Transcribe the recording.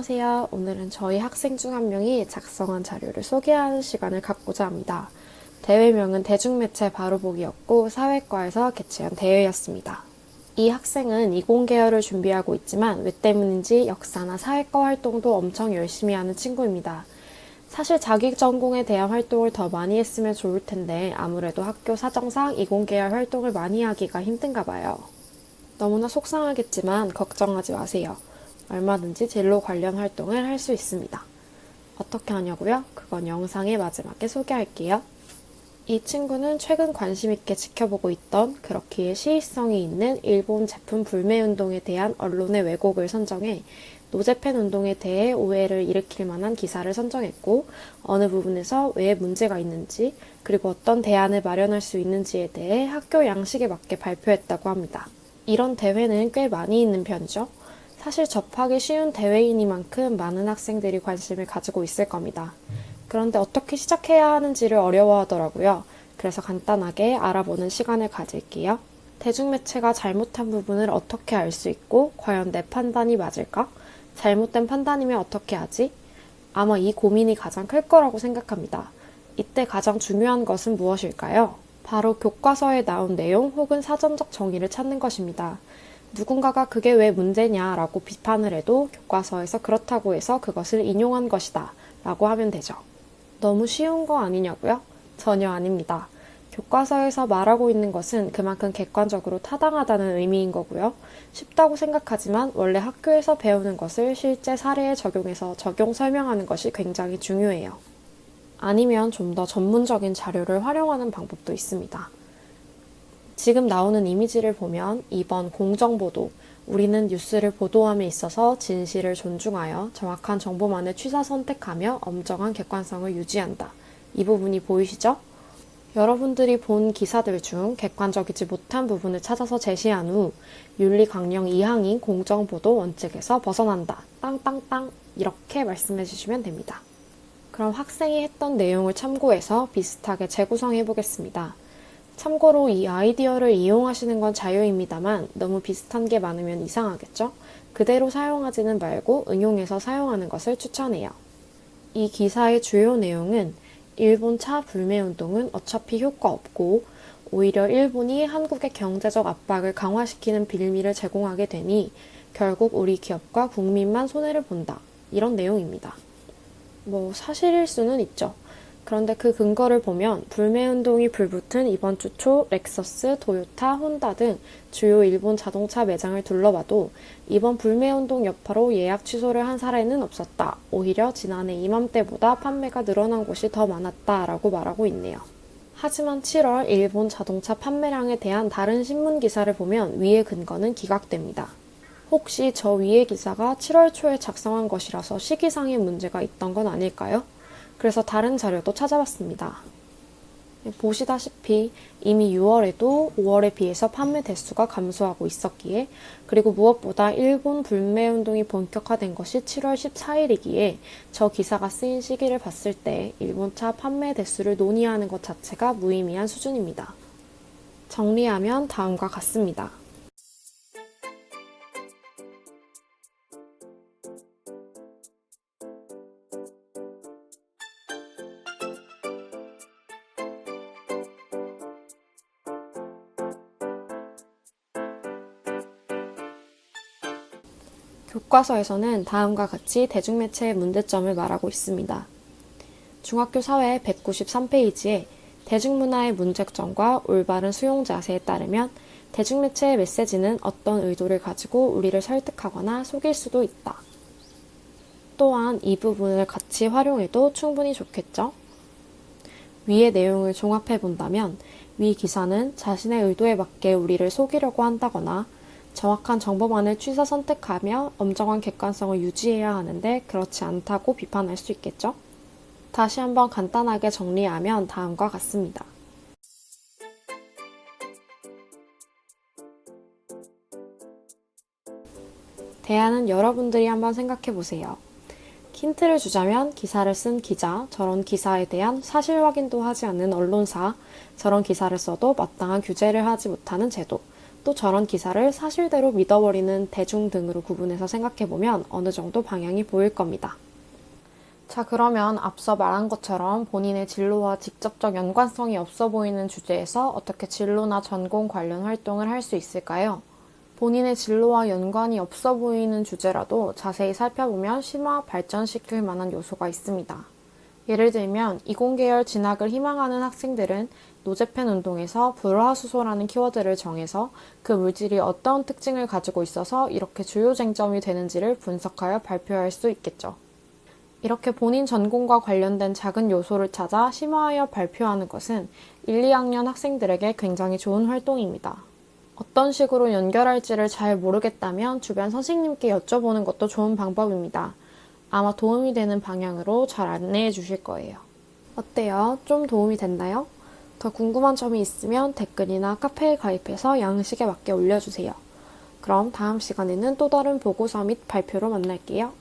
안녕하세요. 오늘은 저희 학생 중 한 명이 작성한 자료를 소개하는 시간을 갖고자 합니다. 대회명은 대중매체 바로보기였고 사회과에서 개최한 대회였습니다. 이 학생은 이공계열을 준비하고 있지만 왜 때문인지 역사나 사회과 활동도 엄청 열심히 하는 친구입니다. 사실 자기 전공에 대한 활동을 더 많이 했으면 좋을 텐데 아무래도 학교 사정상 이공계열 활동을 많이 하기가 힘든가 봐요. 너무나 속상하겠지만 걱정하지 마세요. 얼마든지 진로 관련 활동을 할 수 있습니다. 어떻게 하냐고요? 그건 영상의 마지막에 소개할게요. 이 친구는 최근 관심 있게 지켜보고 있던 그렇기에 시의성이 있는 일본 제품 불매 운동에 대한 언론의 왜곡을 선정해 노제팬 운동에 대해 오해를 일으킬 만한 기사를 선정했고 어느 부분에서 왜 문제가 있는지 그리고 어떤 대안을 마련할 수 있는지에 대해 학교 양식에 맞게 발표했다고 합니다. 이런 대회는 꽤 많이 있는 편이죠. 사실 접하기 쉬운 대회이니만큼 많은 학생들이 관심을 가지고 있을 겁니다. 그런데 어떻게 시작해야 하는지를 어려워하더라고요. 그래서 간단하게 알아보는 시간을 가질게요. 대중매체가 잘못한 부분을 어떻게 알 수 있고 과연 내 판단이 맞을까? 잘못된 판단이면 어떻게 하지? 아마 이 고민이 가장 클 거라고 생각합니다. 이때 가장 중요한 것은 무엇일까요? 바로 교과서에 나온 내용 혹은 사전적 정의를 찾는 것입니다. 누군가가 그게 왜 문제냐라고 비판을 해도 교과서에서 그렇다고 해서 그것을 인용한 것이다 라고 하면 되죠. 너무 쉬운 거 아니냐고요? 전혀 아닙니다. 교과서에서 말하고 있는 것은 그만큼 객관적으로 타당하다는 의미인 거고요. 쉽다고 생각하지만 원래 학교에서 배우는 것을 실제 사례에 적용해서 적용 설명하는 것이 굉장히 중요해요. 아니면 좀 더 전문적인 자료를 활용하는 방법도 있습니다. 지금 나오는 이미지를 보면 2번 공정보도, 우리는 뉴스를 보도함에 있어서 진실을 존중하여 정확한 정보만을 취사 선택하며 엄정한 객관성을 유지한다. 이 부분이 보이시죠? 여러분들이 본 기사들 중 객관적이지 못한 부분을 찾아서 제시한 후 윤리 강령 2항인 공정보도 원칙에서 벗어난다. 땅땅땅 이렇게 말씀해 주시면 됩니다. 그럼 학생이 했던 내용을 참고해서 비슷하게 재구성해 보겠습니다. 참고로 이 아이디어를 이용하시는 건 자유입니다만 너무 비슷한 게 많으면 이상하겠죠? 그대로 사용하지는 말고 응용해서 사용하는 것을 추천해요. 이 기사의 주요 내용은 일본 차 불매운동은 어차피 효과 없고 오히려 일본이 한국의 경제적 압박을 강화시키는 빌미를 제공하게 되니 결국 우리 기업과 국민만 손해를 본다. 이런 내용입니다. 사실일 수는 있죠. 그런데 그 근거를 보면 불매운동이 불붙은 이번 주 초 렉서스, 도요타, 혼다 등 주요 일본 자동차 매장을 둘러봐도 이번 불매운동 여파로 예약 취소를 한 사례는 없었다. 오히려 지난해 이맘때보다 판매가 늘어난 곳이 더 많았다라고 말하고 있네요. 하지만 7월 일본 자동차 판매량에 대한 다른 신문 기사를 보면 위의 근거는 기각됩니다. 혹시 저 위의 기사가 7월 초에 작성한 것이라서 시기상의 문제가 있던 건 아닐까요? 그래서 다른 자료도 찾아봤습니다. 보시다시피 이미 6월에도 5월에 비해서 판매 대수가 감소하고 있었기에 그리고 무엇보다 일본 불매운동이 본격화된 것이 7월 14일이기에 저 기사가 쓰인 시기를 봤을 때 일본차 판매 대수를 논의하는 것 자체가 무의미한 수준입니다. 정리하면 다음과 같습니다. 교과서에서는 다음과 같이 대중매체의 문제점을 말하고 있습니다. 중학교 사회 193페이지에 대중문화의 문제점과 올바른 수용 자세에 따르면 대중매체의 메시지는 어떤 의도를 가지고 우리를 설득하거나 속일 수도 있다. 또한 이 부분을 같이 활용해도 충분히 좋겠죠? 위의 내용을 종합해 본다면 위 기사는 자신의 의도에 맞게 우리를 속이려고 한다거나 정확한 정보만을 취사 선택하며 엄정한 객관성을 유지해야 하는데 그렇지 않다고 비판할 수 있겠죠? 다시 한번 간단하게 정리하면 다음과 같습니다. 대안은 여러분들이 한번 생각해 보세요. 힌트를 주자면 기사를 쓴 기자, 저런 기사에 대한 사실 확인도 하지 않는 언론사, 저런 기사를 써도 마땅한 규제를 하지 못하는 제도, 또 저런 기사를 사실대로 믿어버리는 대중 등으로 구분해서 생각해보면 어느 정도 방향이 보일 겁니다. 자, 그러면 앞서 말한 것처럼 본인의 진로와 직접적 연관성이 없어 보이는 주제에서 어떻게 진로나 전공 관련 활동을 할 수 있을까요? 본인의 진로와 연관이 없어 보이는 주제라도 자세히 살펴보면 심화 발전시킬 만한 요소가 있습니다. 예를 들면 이공계열 진학을 희망하는 학생들은 노재팬 운동에서 불화수소라는 키워드를 정해서 그 물질이 어떤 특징을 가지고 있어서 이렇게 주요 쟁점이 되는지를 분석하여 발표할 수 있겠죠. 이렇게 본인 전공과 관련된 작은 요소를 찾아 심화하여 발표하는 것은 1, 2학년 학생들에게 굉장히 좋은 활동입니다. 어떤 식으로 연결할지를 잘 모르겠다면 주변 선생님께 여쭤보는 것도 좋은 방법입니다. 아마 도움이 되는 방향으로 잘 안내해 주실 거예요. 어때요? 좀 도움이 됐나요? 더 궁금한 점이 있으면 댓글이나 카페에 가입해서 양식에 맞게 올려주세요. 그럼 다음 시간에는 또 다른 보고서 및 발표로 만날게요.